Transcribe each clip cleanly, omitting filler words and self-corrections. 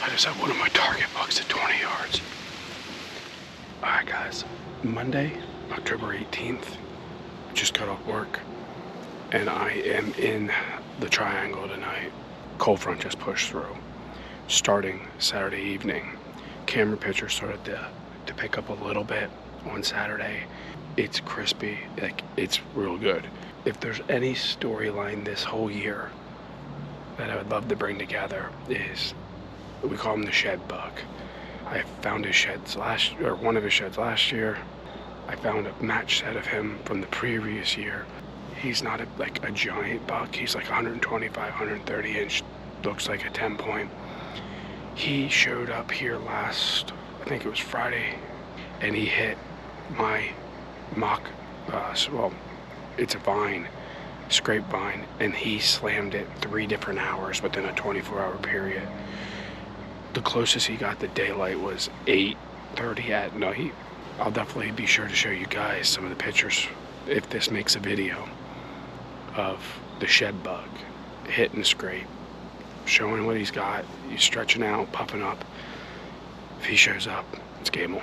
I just had one of my target bucks at 20 yards. Alright guys, Monday, October 18th, just got off work, and I am in the triangle tonight. Cold front just pushed through. Starting Saturday evening, camera picture started to pick up a little bit on Saturday. It's crispy, like it's real good. If there's any storyline this whole year that I would love to bring together is, we call him the shed bug. I found his sheds one of his sheds last year. I found a match set of him from the previous year. He's not like a giant buck. He's like 125, 130 inch, looks like a 10 point. He showed up here last, I think it was Friday, and he hit my mock, well, it's a vine, scrape vine, and he slammed it 3 different hours within a 24-hour period. The closest he got to daylight was 8:30 at night. I'll definitely be sure to show you guys some of the pictures, if this makes a video, of the shed bug hitting scrape, showing what he's got. He's stretching out, puffing up. If he shows up, it's game on.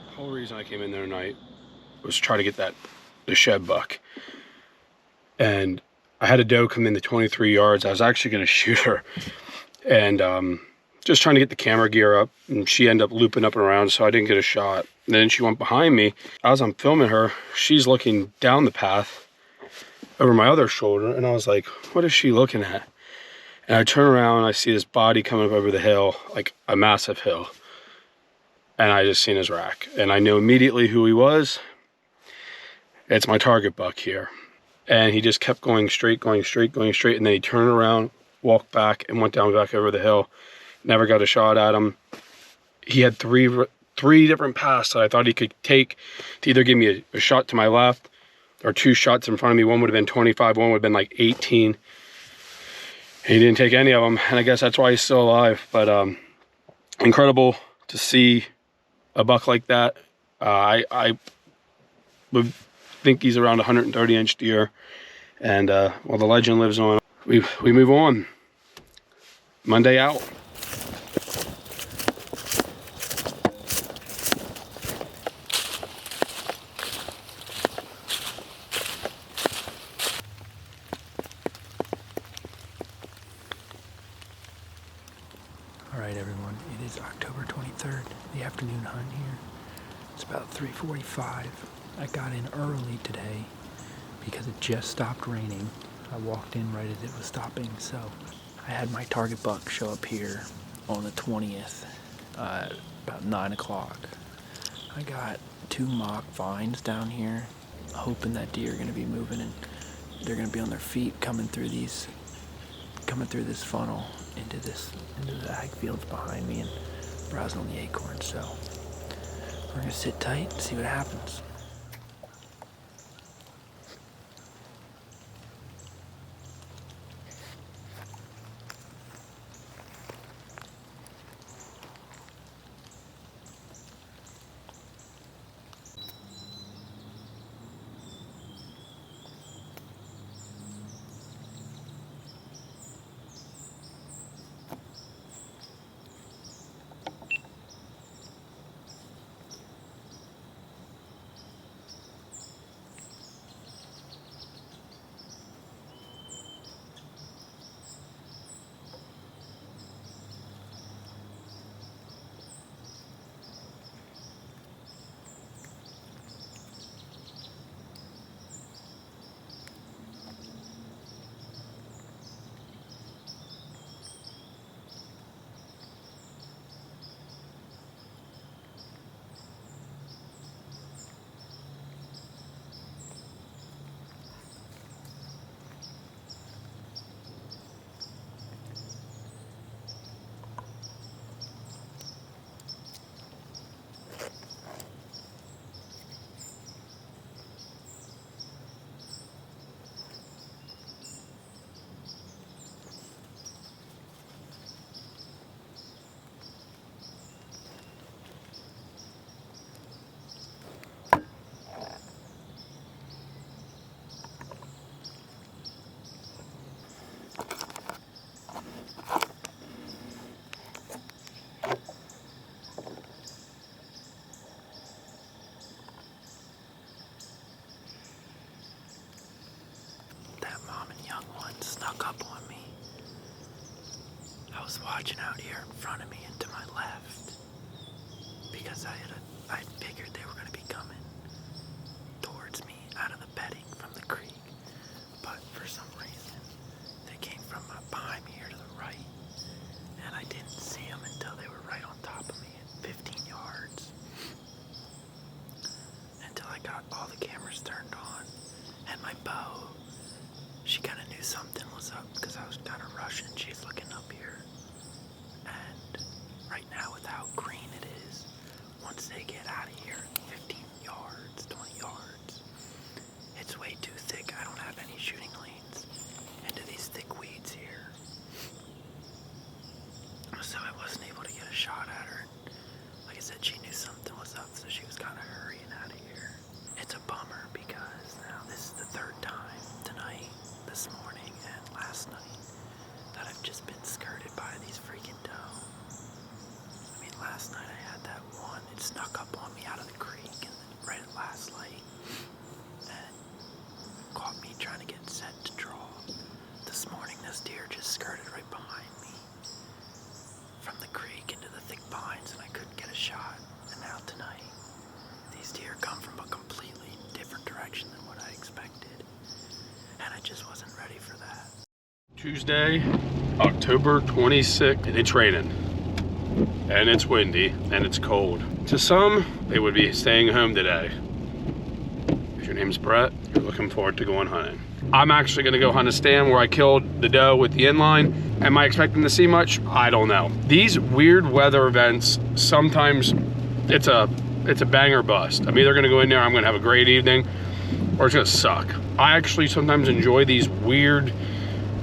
The whole reason I came in there tonight was to try to get the shed buck. And I had a doe come in the 23 yards. I was actually going to shoot her. And just trying to get the camera gear up. And she ended up looping up and around, so I didn't get a shot. And then she went behind me. As I'm filming her, she's looking down the path over my other shoulder. And I was like, what is she looking at? And I turn around and I see this body coming up over the hill, like a massive hill. And I just seen his rack. And I knew immediately who he was. It's my target buck here. And he just kept going straight, going straight, going straight. And then he turned around, walked back, and went down back over the hill. Never got a shot at him. He had three different paths that I thought he could take to either give me a shot to my left or 2 shots in front of me. One would have been 25, one would have been like 18. He didn't take any of them, and I guess that's why he's still alive. But incredible to see a buck like that. I would think he's around 130 inch deer, and well, the legend lives on. We move on. Monday out. Alright everyone, it is October 23rd, the afternoon hunt here. It's about 3:45. I got in early today because it just stopped raining. I walked in right as it was stopping, so I had my target buck show up here on the 20th about 9 o'clock. I got 2 mock vines down here, hoping that deer are going to be moving and they're going to be on their feet coming through this funnel into the ag fields behind me and browsing on the acorns. So we're going to sit tight and see what happens. watching out here in front of me and to my left because I figured they were going to be coming towards me out of the bedding from the creek, but for some reason they came from behind me here to the right, and I didn't see them until they were right on top of me at 15 yards, until I got all the cameras turned on, and my bow, she kind of knew something was up because I was kind of rushing. She's looking up here, and right now with how green it is, once they get out of here, 15 yards, 20 yards, it's way too thick. I don't have any shooting lanes into these thick weeds here, so I wasn't able to get a shot at her. Like I said, she knew something was up, so she was kind of hurrying out of here. It's a bummer because now this is the third time tonight, this morning, and last night that I've just been skirted by these freaking doe. I mean, last night I had that one. It snuck up on me out of the creek and right at last light and caught me trying to get set to draw. This morning this deer just skirted right behind me from the creek into the thick pines and I couldn't get a shot. And now tonight these deer come from a completely different direction than what I expected, and I just wasn't ready for that. Tuesday, October 26th, and it's raining, and it's windy, and it's cold. To some, they would be staying home today. If your name's Brett, you're looking forward to going hunting. I'm actually gonna go hunt a stand where I killed the doe with the inline. Am I expecting to see much? I don't know. These weird weather events, sometimes it's a bang or bust. I'm either gonna go in there, I'm gonna have a great evening, or it's gonna suck. I actually sometimes enjoy these weird,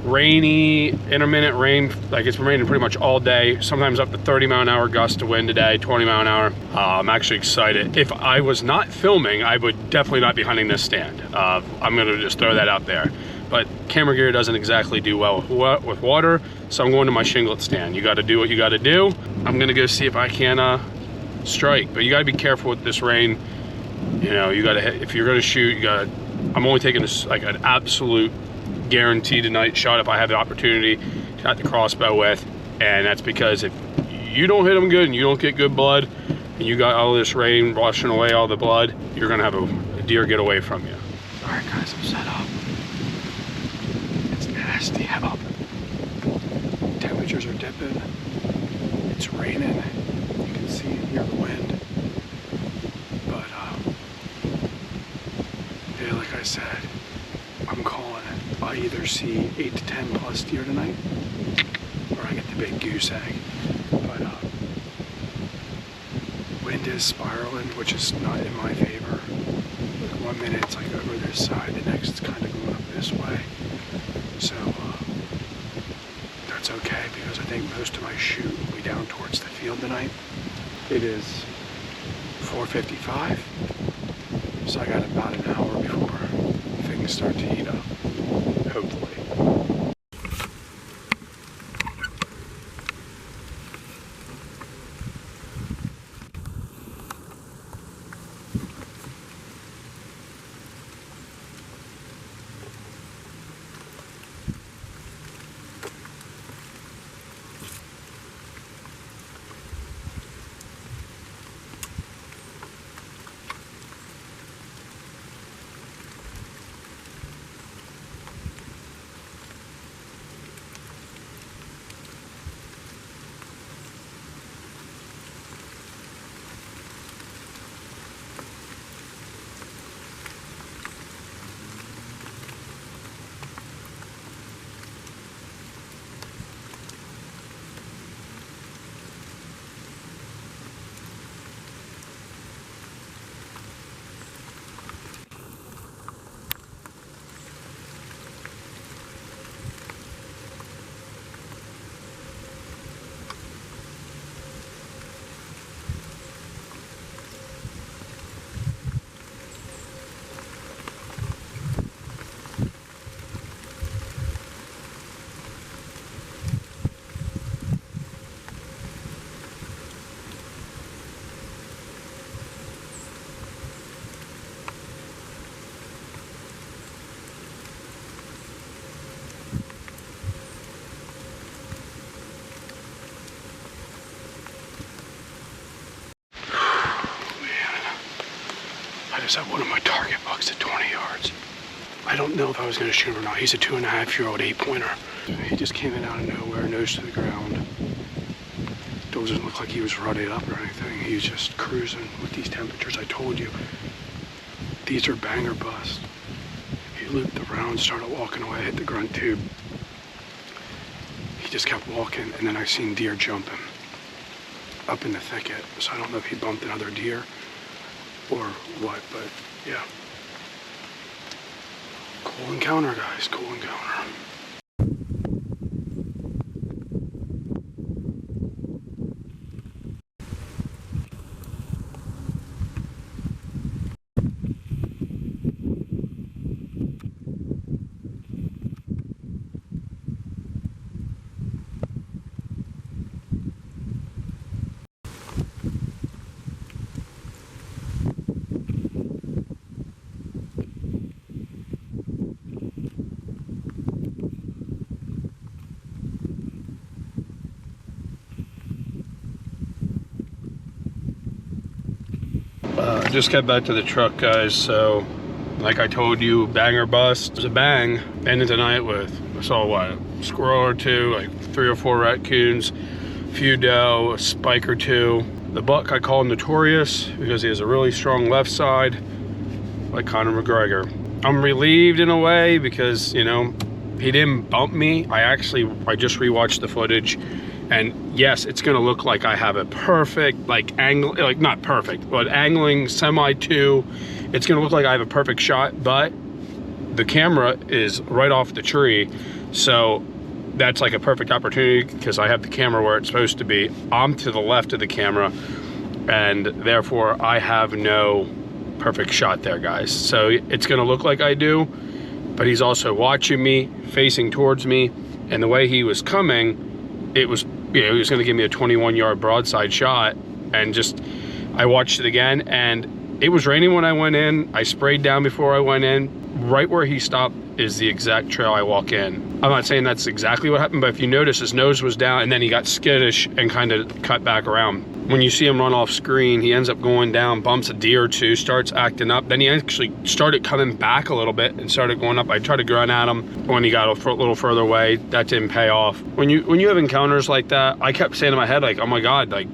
rainy, intermittent rain. Like it's been raining pretty much all day, sometimes up to 30-mile-an-hour gust of wind today, 20-mile-an-hour. I'm actually excited. If I was not filming, I would definitely not be hunting this stand. I'm gonna just throw that out there. But camera gear doesn't exactly do well with water, so I'm going to my shinglet stand. You gotta do what you gotta do. I'm gonna go see if I can strike, but you gotta be careful with this rain. You know, you gotta hit, if you're gonna shoot, you gotta, I'm only taking this like an absolute guaranteed tonight shot if I have the opportunity to hit the crossbow with, and that's because if you don't hit them good and you don't get good blood and you got all this rain washing away all the blood, you're gonna have a deer get away from you. All right guys, I'm set up. It's nasty out. Temperatures are dipping. It's raining. You can see and hear the wind. But yeah, like I said, I'm calling it. I either see 8 to 10 plus deer tonight, or I get the big goose egg. But wind is spiraling, which is not in my favor. Like 1 minute it's like over this side, the next it's kind of going up this way. So that's okay because I think most of my shoot will be down towards the field tonight. It is 4:55, so I got about an hour before things start to heat up, hopefully. because I wanted my target bucks at 20 yards. I don't know if I was going to shoot him or not. He's a 2.5-year-old 8-pointer. He just came in out of nowhere, nose to the ground. Doesn't look like he was rutted up or anything. He was just cruising with these temperatures. I told you, these are bang or bust. He looped around, started walking away, hit the grunt tube. He just kept walking, and then I seen deer jumping up in the thicket. So I don't know if he bumped another deer or what, but yeah. Cool encounter, guys, cool encounter. Just got back to the truck, guys. So like I told you, bang or bust. It was a bang. Ended the night with, I saw what, a squirrel or two, like 3 or 4 raccoons, a few doe, a spike or two. The buck I call Notorious because he has a really strong left side, like Conor McGregor. I'm relieved in a way because, you know, he didn't bump me. I just rewatched the footage. And yes, it's gonna look like I have a perfect, like angle, like not perfect, but angling semi-2. It's gonna look like I have a perfect shot, but the camera is right off the tree. So that's like a perfect opportunity because I have the camera where it's supposed to be. I'm to the left of the camera, and therefore I have no perfect shot there, guys. So it's gonna look like I do, but he's also watching me, facing towards me, and the way he was coming, it was, you know, he was gonna give me a 21-yard broadside shot, and just, I watched it again, and it was raining when I went in. I sprayed down before I went in. Right where he stopped is the exact trail I walk in. I'm not saying that's exactly what happened, but if you notice, his nose was down, and then he got skittish and kind of cut back around. When you see him run off screen, he ends up going down, bumps a deer or two, starts acting up. Then he actually started coming back a little bit and started going up. I tried to grunt at him when he got a little further away. That didn't pay off. When you have encounters like that, I kept saying in my head, like, oh my God, like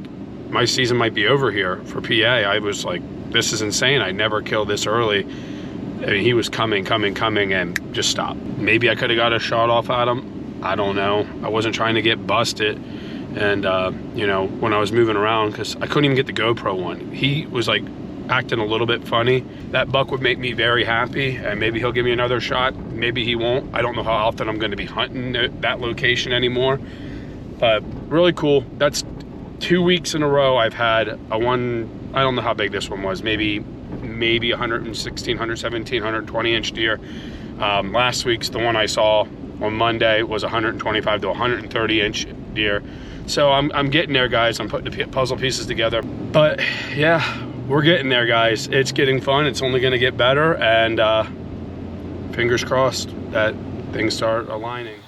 my season might be over here for PA. I was like, this is insane. I never killed this early. I mean, he was coming, and just stopped. Maybe I could have got a shot off at him. I don't know. I wasn't trying to get busted. And, you know, when I was moving around, because I couldn't even get the GoPro one, he was like acting a little bit funny. That buck would make me very happy, and maybe he'll give me another shot. Maybe he won't. I don't know how often I'm going to be hunting that location anymore. But really cool. That's 2 weeks in a row I've had a one, I don't know how big this one was, maybe 116, 117, 120 inch deer. Last week's, the one I saw on Monday, was 125 to 130 inch deer. So I'm getting there, guys. I'm putting the puzzle pieces together. But yeah, we're getting there, guys. It's getting fun. It's only gonna get better, and fingers crossed that things start aligning.